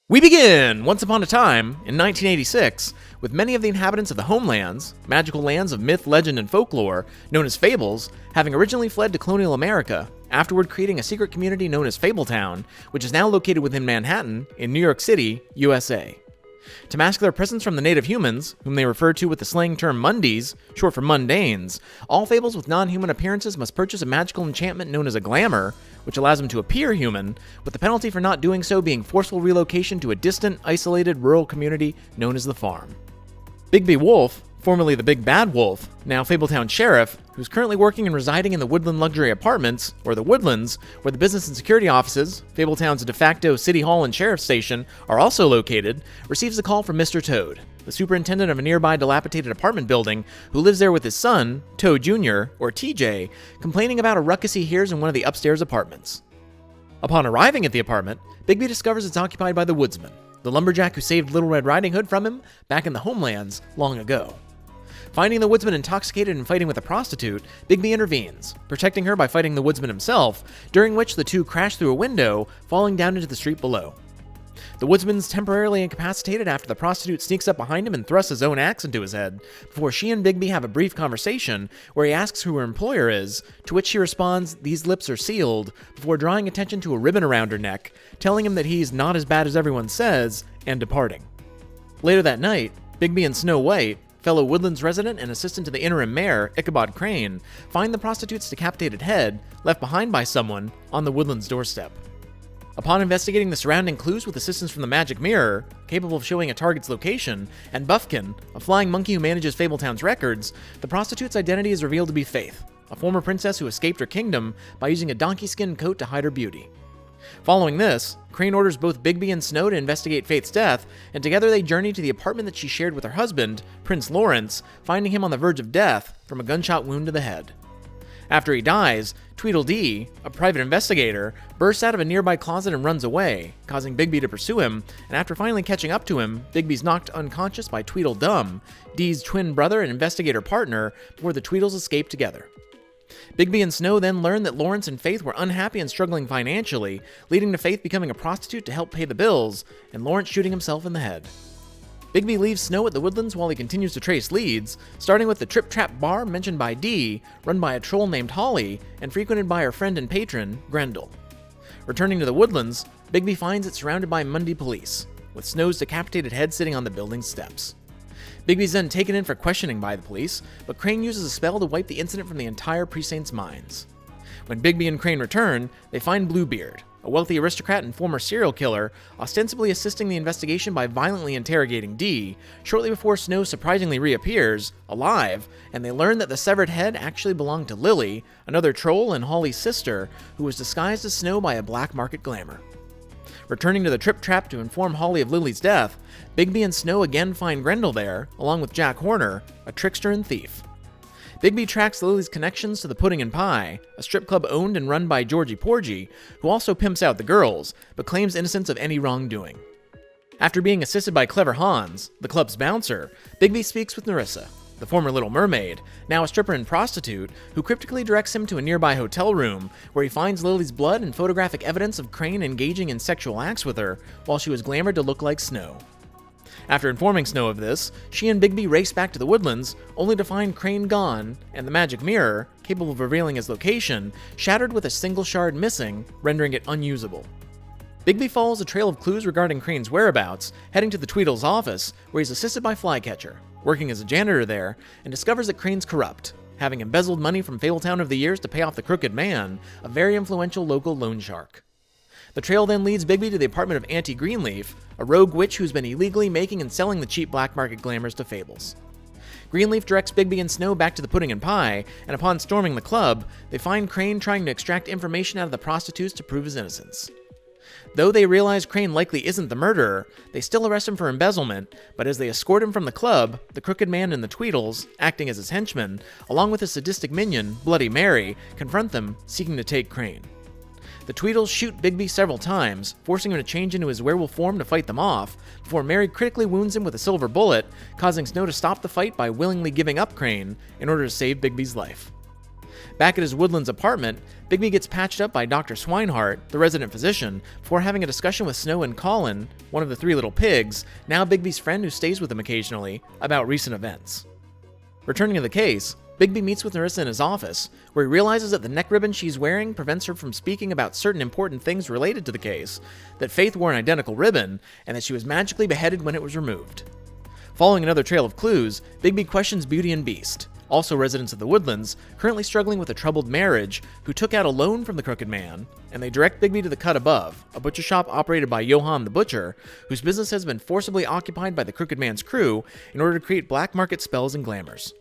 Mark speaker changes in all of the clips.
Speaker 1: We begin, once upon a time, in 1986, with many of the inhabitants of the homelands, magical lands of myth, legend, and folklore, known as Fables, having originally fled to colonial America, afterward creating a secret community known as Fabletown, which is now located within Manhattan, in New York City, USA. To mask their presence from the native humans, whom they refer to with the slang term Mundies, short for mundanes, all fables with non-human appearances must purchase a magical enchantment known as a glamour, which allows them to appear human, with the penalty for not doing so being forceful relocation to a distant, isolated rural community known as the Farm. Bigby Wolf, formerly the Big Bad Wolf, now Fabletown Sheriff, who's currently working and residing in the Woodland Luxury Apartments, or the Woodlands, where the business and security offices, Fabletown's de facto city hall and sheriff's station, are also located, receives a call from Mr. Toad, the superintendent of a nearby dilapidated apartment building, who lives there with his son, Toad Jr., or TJ, complaining about a ruckus he hears in one of the upstairs apartments. Upon arriving at the apartment, Bigby discovers it's occupied by the Woodsman, the lumberjack who saved Little Red Riding Hood from him back in the homelands long ago. Finding the Woodsman intoxicated and fighting with a prostitute, Bigby intervenes, protecting her by fighting the Woodsman himself, during which the two crash through a window, falling down into the street below. The Woodsman's temporarily incapacitated after the prostitute sneaks up behind him and thrusts his own axe into his head, before she and Bigby have a brief conversation where he asks who her employer is, to which she responds, "These lips are sealed," before drawing attention to a ribbon around her neck, telling him that he's not as bad as everyone says, and departing. Later that night, Bigby and Snow White, fellow Woodlands resident and assistant to the interim mayor, Ichabod Crane, find the prostitute's decapitated head, left behind by someone, on the Woodlands doorstep. Upon investigating the surrounding clues with assistance from the magic mirror, capable of showing a target's location, and Buffkin, a flying monkey who manages Fabletown's records, the prostitute's identity is revealed to be Faith, a former princess who escaped her kingdom by using a donkey skin coat to hide her beauty. Following this, Crane orders both Bigby and Snow to investigate Faith's death, and together they journey to the apartment that she shared with her husband, Prince Lawrence, finding him on the verge of death from a gunshot wound to the head. After he dies, Tweedledee, a private investigator, bursts out of a nearby closet and runs away, causing Bigby to pursue him, and after finally catching up to him, Bigby's knocked unconscious by Tweedledum, Dee's twin brother and investigator partner, before the Tweedles escape together. Bigby and Snow then learn that Lawrence and Faith were unhappy and struggling financially, leading to Faith becoming a prostitute to help pay the bills, and Lawrence shooting himself in the head. Bigby leaves Snow at the Woodlands while he continues to trace leads, starting with the Trip Trap Bar mentioned by Dee, run by a troll named Holly, and frequented by her friend and patron, Grendel. Returning to the Woodlands, Bigby finds it surrounded by Mundy police, with Snow's decapitated head sitting on the building's steps. Bigby's then taken in for questioning by the police, but Crane uses a spell to wipe the incident from the entire precinct's minds. When Bigby and Crane return, they find Bluebeard, a wealthy aristocrat and former serial killer, ostensibly assisting the investigation by violently interrogating Dee, shortly before Snow surprisingly reappears, alive, and they learn that the severed head actually belonged to Lily, another troll and Holly's sister, who was disguised as Snow by a black market glamour. Returning to the Trip Trap to inform Holly of Lily's death, Bigby and Snow again find Grendel there, along with Jack Horner, a trickster and thief. Bigby tracks Lily's connections to the Pudding and Pie, a strip club owned and run by Georgie Porgy, who also pimps out the girls, but claims innocence of any wrongdoing. After being assisted by Clever Hans, the club's bouncer, Bigby speaks with Nerissa, the former Little Mermaid, now a stripper and prostitute, who cryptically directs him to a nearby hotel room, where he finds Lily's blood and photographic evidence of Crane engaging in sexual acts with her, while she was glamored to look like Snow. After informing Snow of this, she and Bigby race back to the Woodlands, only to find Crane gone, and the magic mirror, capable of revealing his location, shattered with a single shard missing, rendering it unusable. Bigby follows a trail of clues regarding Crane's whereabouts, heading to the Tweedles' office, where he's assisted by Flycatcher, working as a janitor there, and discovers that Crane's corrupt, having embezzled money from Fabletown over the years to pay off the Crooked Man, a very influential local loan shark. The trail then leads Bigby to the apartment of Auntie Greenleaf, a rogue witch who's been illegally making and selling the cheap black market glamours to Fables. Greenleaf directs Bigby and Snow back to the Pudding and Pie, and upon storming the club, they find Crane trying to extract information out of the prostitutes to prove his innocence. Though they realize Crane likely isn't the murderer, they still arrest him for embezzlement, but as they escort him from the club, the Crooked Man and the Tweedles, acting as his henchmen, along with his sadistic minion, Bloody Mary, confront them, seeking to take Crane. The Tweedles shoot Bigby several times, forcing him to change into his werewolf form to fight them off, before Mary critically wounds him with a silver bullet, causing Snow to stop the fight by willingly giving up Crane in order to save Bigby's life. Back at his Woodlands apartment, Bigby gets patched up by Dr. Swinehart, the resident physician, before having a discussion with Snow and Colin, one of the three little pigs, now Bigby's friend who stays with him occasionally, about recent events. Returning to the case, Bigby meets with Nerissa in his office, where he realizes that the neck ribbon she's wearing prevents her from speaking about certain important things related to the case, that Faith wore an identical ribbon, and that she was magically beheaded when it was removed. Following another trail of clues, Bigby questions Beauty and Beast, also residents of the Woodlands, currently struggling with a troubled marriage, who took out a loan from the Crooked Man, and they direct Bigby to the Cut Above, a butcher shop operated by Johann the Butcher, whose business has been forcibly occupied by the Crooked Man's crew in order to create black market spells and glamours.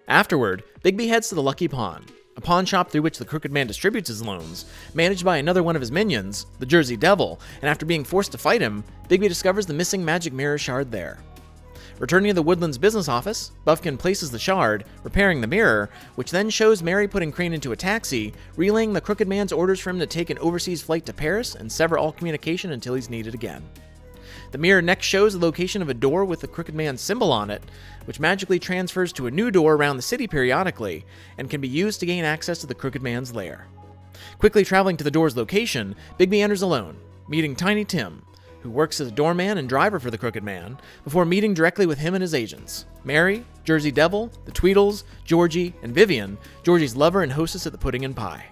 Speaker 1: Afterward, Bigby heads to the Lucky Pawn, a pawn shop through which the Crooked Man distributes his loans, managed by another one of his minions, the Jersey Devil, and after being forced to fight him, Bigby discovers the missing magic mirror shard there. Returning to the Woodlands business office, Buffkin places the shard, repairing the mirror, which then shows Mary putting Crane into a taxi, relaying the Crooked Man's orders for him to take an overseas flight to Paris and sever all communication until he's needed again. The mirror next shows the location of a door with the Crooked Man's symbol on it, which magically transfers to a new door around the city periodically, and can be used to gain access to the Crooked Man's lair. Quickly traveling to the door's location, Bigby enters alone, meeting Tiny Tim, who works as a doorman and driver for the Crooked Man, before meeting directly with him and his agents, Mary, Jersey Devil, the Tweedles, Georgie, and Vivian, Georgie's lover and hostess at the Pudding and Pie.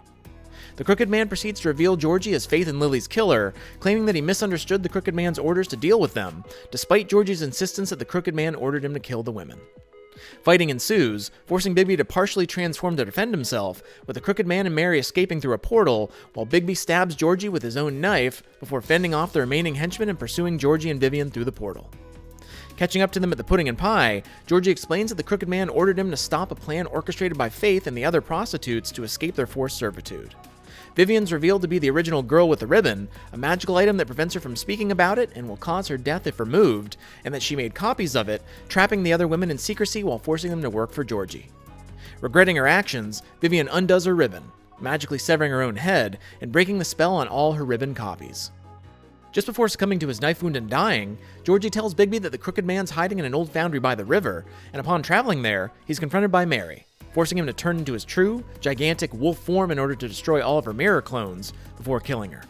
Speaker 1: The Crooked Man proceeds to reveal Georgie as Faith and Lily's killer, claiming that he misunderstood the Crooked Man's orders to deal with them, despite Georgie's insistence that the Crooked Man ordered him to kill the women. Fighting ensues, forcing Bigby to partially transform to defend himself, with the Crooked Man and Mary escaping through a portal, while Bigby stabs Georgie with his own knife before fending off the remaining henchmen and pursuing Georgie and Vivian through the portal. Catching up to them at the Pudding and Pie, Georgie explains that the Crooked Man ordered him to stop a plan orchestrated by Faith and the other prostitutes to escape their forced servitude. Vivian's revealed to be the original girl with the ribbon, a magical item that prevents her from speaking about it and will cause her death if removed, and that she made copies of it, trapping the other women in secrecy while forcing them to work for Georgie. Regretting her actions, Vivian undoes her ribbon, magically severing her own head and breaking the spell on all her ribbon copies. Just before succumbing to his knife wound and dying, Georgie tells Bigby that the Crooked Man's hiding in an old foundry by the river, and upon traveling there, he's confronted by Mary, forcing him to turn into his true, gigantic wolf form in order to destroy all of her mirror clones before killing her.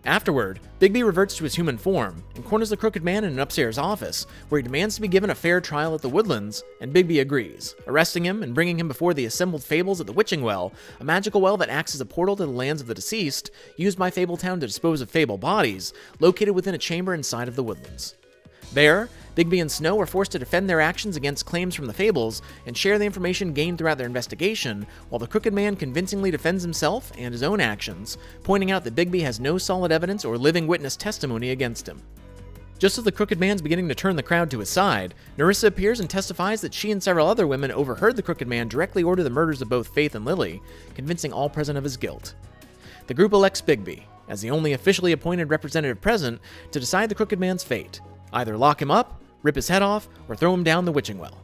Speaker 1: Afterward, Bigby reverts to his human form and corners the Crooked Man in an upstairs office, where he demands to be given a fair trial at the Woodlands, and Bigby agrees, arresting him and bringing him before the assembled Fables at the Witching Well, a magical well that acts as a portal to the lands of the deceased, used by Fabletown to dispose of Fable bodies, located within a chamber inside of the Woodlands. There, Bigby and Snow are forced to defend their actions against claims from the Fables and share the information gained throughout their investigation, while the Crooked Man convincingly defends himself and his own actions, pointing out that Bigby has no solid evidence or living witness testimony against him. Just as the Crooked Man's beginning to turn the crowd to his side, Nerissa appears and testifies that she and several other women overheard the Crooked Man directly order the murders of both Faith and Lily, convincing all present of his guilt. The group elects Bigby, as the only officially appointed representative present, to decide the Crooked Man's fate. Either lock him up, rip his head off, or throw him down the Witching Well.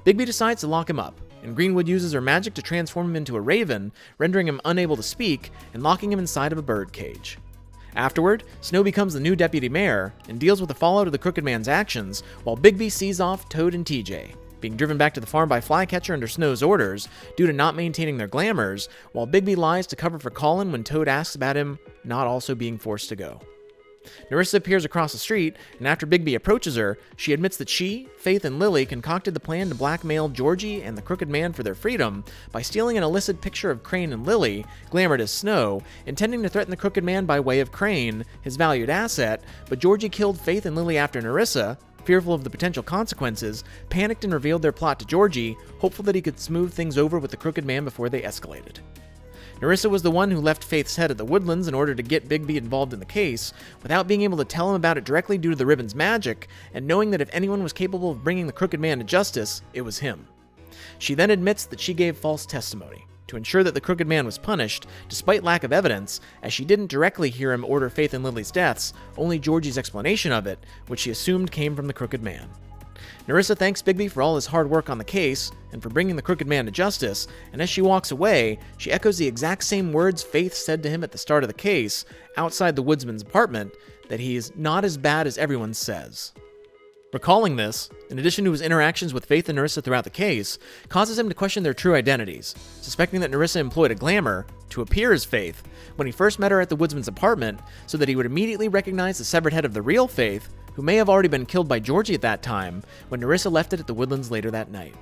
Speaker 1: Bigby decides to lock him up, and Greenwood uses her magic to transform him into a raven, rendering him unable to speak and locking him inside of a bird cage. Afterward, Snow becomes the new deputy mayor and deals with the fallout of the Crooked Man's actions, while Bigby sees off Toad and TJ, being driven back to the farm by Flycatcher under Snow's orders due to not maintaining their glamours, while Bigby lies to cover for Colin when Toad asks about him not also being forced to go. Nerissa appears across the street, and after Bigby approaches her, she admits that she, Faith, and Lily concocted the plan to blackmail Georgie and the Crooked Man for their freedom by stealing an illicit picture of Crane and Lily, glamored as Snow, intending to threaten the Crooked Man by way of Crane, his valued asset, but Georgie killed Faith and Lily after Nerissa, fearful of the potential consequences, panicked and revealed their plot to Georgie, hopeful that he could smooth things over with the Crooked Man before they escalated. Nerissa was the one who left Faith's head at the Woodlands in order to get Bigby involved in the case, without being able to tell him about it directly due to the ribbon's magic, and knowing that if anyone was capable of bringing the Crooked Man to justice, it was him. She then admits that she gave false testimony, to ensure that the Crooked Man was punished, despite lack of evidence, as she didn't directly hear him order Faith and Lily's deaths, only Georgie's explanation of it, which she assumed came from the Crooked Man. Nerissa thanks Bigby for all his hard work on the case, and for bringing the Crooked Man to justice, and as she walks away, she echoes the exact same words Faith said to him at the start of the case, outside the woodsman's apartment, that he is not as bad as everyone says. Recalling this, in addition to his interactions with Faith and Nerissa throughout the case, causes him to question their true identities, suspecting that Nerissa employed a glamour to appear as Faith when he first met her at the woodsman's apartment so that he would immediately recognize the severed head of the real Faith, who may have already been killed by Georgie at that time when Nerissa left it at the woodlands later that night.